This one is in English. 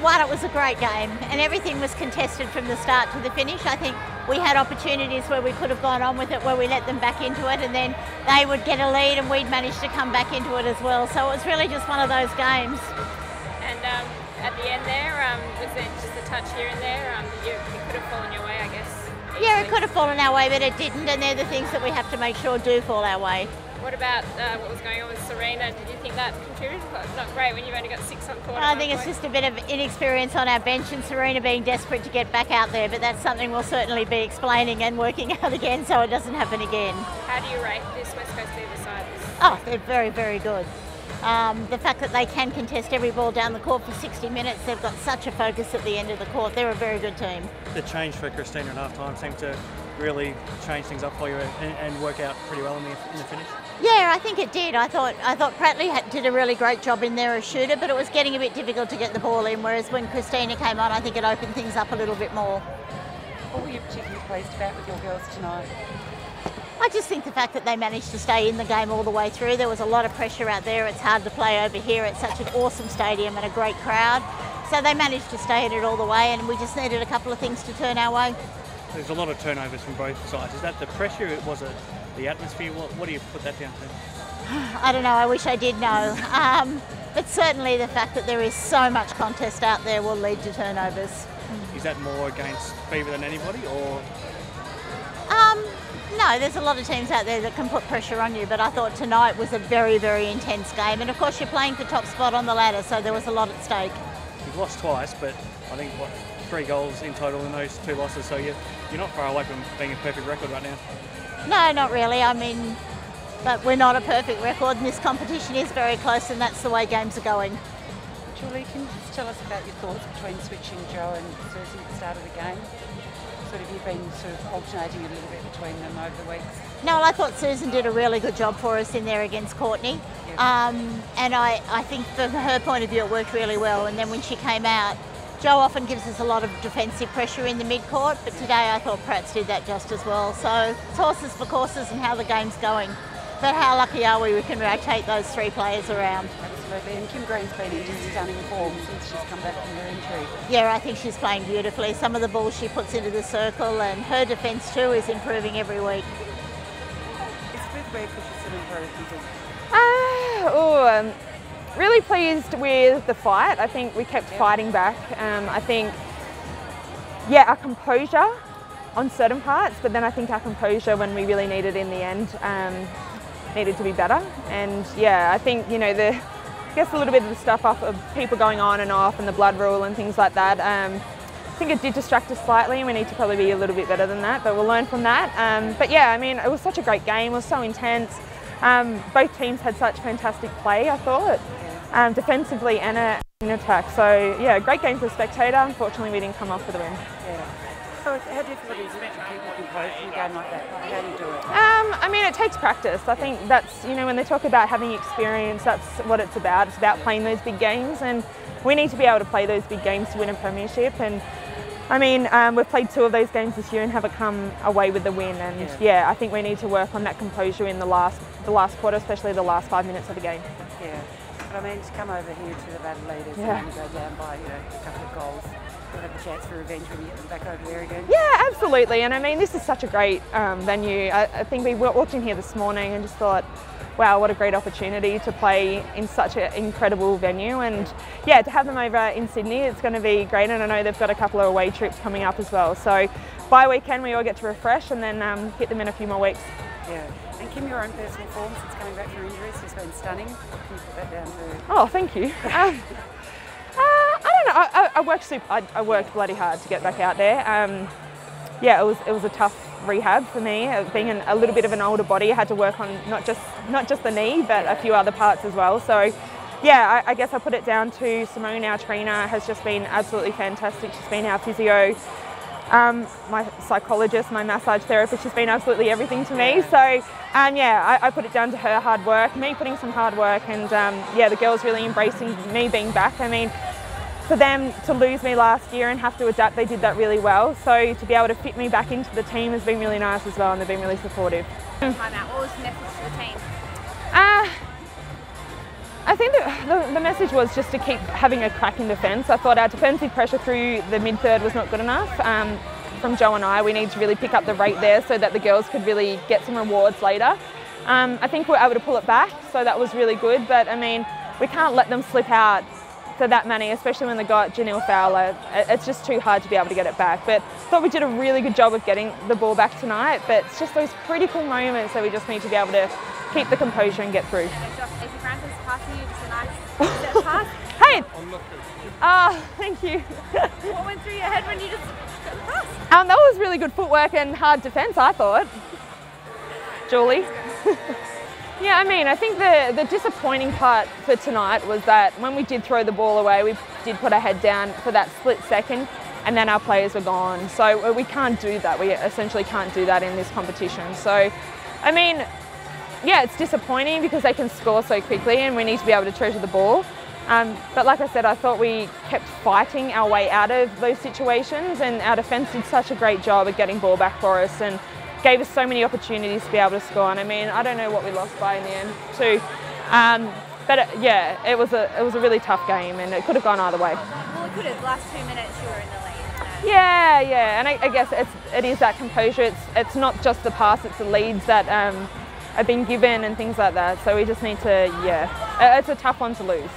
one, it was a great game and everything was contested from the start to the finish. I think we had opportunities where we could have gone on with it, where we let them back into it and then they would get a lead and we'd managed to come back into it as well. So it was really just one of those games. And at the end there, was it just a touch here and there? It could have fallen your way, I guess. Easily. Yeah, it could have fallen our way, but it didn't, and they're the things that we have to make sure do fall our way. What about what was going on with Serena? Did you think that contributed? Not great when you've only got 6 on court. I think it's just a bit of inexperience on our bench and Serena being desperate to get back out there, but that's something we'll certainly be explaining and working out again so it doesn't happen again. How do you rate this West Coast Diva side? Oh, they're very, very good. The fact that they can contest every ball down the court for 60 minutes, they've got such a focus at the end of the court. They're a very good team. The change for Christina at half-time seemed to really change things up for you and work out pretty well in the finish. Yeah, I think it did. I thought Pratley did a really great job in there as shooter, but it was getting a bit difficult to get the ball in, whereas when Christina came on, I think it opened things up a little bit more. What were you particularly pleased about with your girls tonight? I just think the fact that they managed to stay in the game all the way through. There was a lot of pressure out there. It's hard to play over here. It's such an awesome stadium and a great crowd. So they managed to stay in it all the way, and we just needed a couple of things to turn our way. There's a lot of turnovers from both sides. Is that the pressure? Was it the atmosphere? What do you put that down to? I don't know. I wish I did know. But certainly the fact that there is so much contest out there will lead to turnovers. Is that more against Fever than anybody, or? No, there's a lot of teams out there that can put pressure on you, but I thought tonight was a very, very intense game. And of course you're playing for top spot on the ladder, so there was a lot at stake. You've lost twice, but I think, 3 goals in total in those 2 losses, so you're not far away from being a perfect record right now. No, not really. I mean, but we're not a perfect record, and this competition is very close, and that's the way games are going. Julie, can you just tell us about your thoughts between switching Joe and Susie at the start of the game? Sort of, you've been sort of alternating a little bit between them over the weeks. No, well, I thought Susan did a really good job for us in there against Courtney. Yep. And I think from her point of view it worked really well, and then when she came out, Joe often gives us a lot of defensive pressure in the mid-court, but today I thought Prats did that just as well. So it's horses for courses and how the game's going. But how lucky are we can rotate those 3 players around. Absolutely, and Kim Green's been in stunning form since she's come back from her injury. Yeah, I think she's playing beautifully. Some of the balls she puts into the circle, and her defence too is improving every week. It's with where could she sort of improve, you think? Really pleased with the fight. I think we kept fighting back. I think, yeah, our composure on certain parts, but then I think our composure when we really needed in the end needed to be better. And yeah, I think, you know, I guess a little bit of the stuff off of people going on and off and the blood rule and things like that. I think it did distract us slightly, and we need to probably be a little bit better than that, but we'll learn from that. But yeah, I mean, it was such a great game. It was so intense. Both teams had such fantastic play, I thought, defensively and in attack. So yeah, great game for a spectator. Unfortunately, we didn't come off with a win. Yeah. So how difficult is it to keep your composure in a game like that? How do you do it? I mean, it takes practice. I think that's, you know, when they talk about having experience, that's what it's about. It's about playing those big games, and we need to be able to play those big games to win a premiership. And I mean, we've played 2 of those games this year and haven't come away with the win. And yeah, I think we need to work on that composure in the last quarter, especially the last 5 minutes of the game. Yeah, but I mean, to come over here to the battle leaders and go down by, you know, a couple of goals, you'll have a chance for revenge when you get them back over there again. Yeah, absolutely. And I mean, this is such a great venue. I think we walked in here this morning and just thought, wow, what a great opportunity to play in such an incredible venue. And yeah, to have them over in Sydney, it's going to be great. And I know they've got a couple of away trips coming up as well. So by weekend, we all get to refresh and then hit them in a few more weeks. Yeah. And Kim, your own personal form since coming back from injuries has been stunning. Can you put that down to? Oh, thank you. I don't know. I worked bloody hard to get back out there. Yeah, it was a tough rehab for me. Being a little bit of an older body, I had to work on not just the knee, but a few other parts as well. So yeah, I guess I put it down to Simone, our trainer, has just been absolutely fantastic. She's been our physio, my psychologist, my massage therapist. She's been absolutely everything to me. So yeah, I put it down to her hard work, me putting some hard work, and yeah, the girls really embracing me being back. I mean, for them to lose me last year and have to adapt, they did that really well. So to be able to fit me back into the team has been really nice as well, and they've been really supportive. What was the message to the team? I think the message was just to keep having a crack in defence. I thought our defensive pressure through the mid-third was not good enough. From Joe and I, we need to really pick up the rate there so that the girls could really get some rewards later. I think we were able to pull it back, so that was really good. But I mean, we can't let them slip out to that many, especially when they got Janelle Fowler. It's just too hard to be able to get it back. But I thought we did a really good job of getting the ball back tonight. But it's just those critical moments that we just need to be able to keep the composure and get through. Stacey Francis passing you just a nice set pass. Hey! Thank you. What went through your head when you just got the pass? That was really good footwork and hard defence, I thought. Julie? Yeah, I mean, I think the disappointing part for tonight was that when we did throw the ball away, we did put our head down for that split second and then our players were gone. So we can't do that. We essentially can't do that in this competition. So, I mean, yeah, it's disappointing because they can score so quickly and we need to be able to treasure the ball. But like I said, I thought we kept fighting our way out of those situations, and our defence did such a great job at getting ball back for us and gave us so many opportunities to be able to score. And I mean, I don't know what we lost by in the end too. Yeah, it was a really tough game and it could have gone either way. Well, it could have. The last 2 minutes you were in the lead. Yeah, and I guess it is that composure. It's not just the pass, it's the leads that have been given and things like that. So we just need to, yeah, it's a tough one to lose.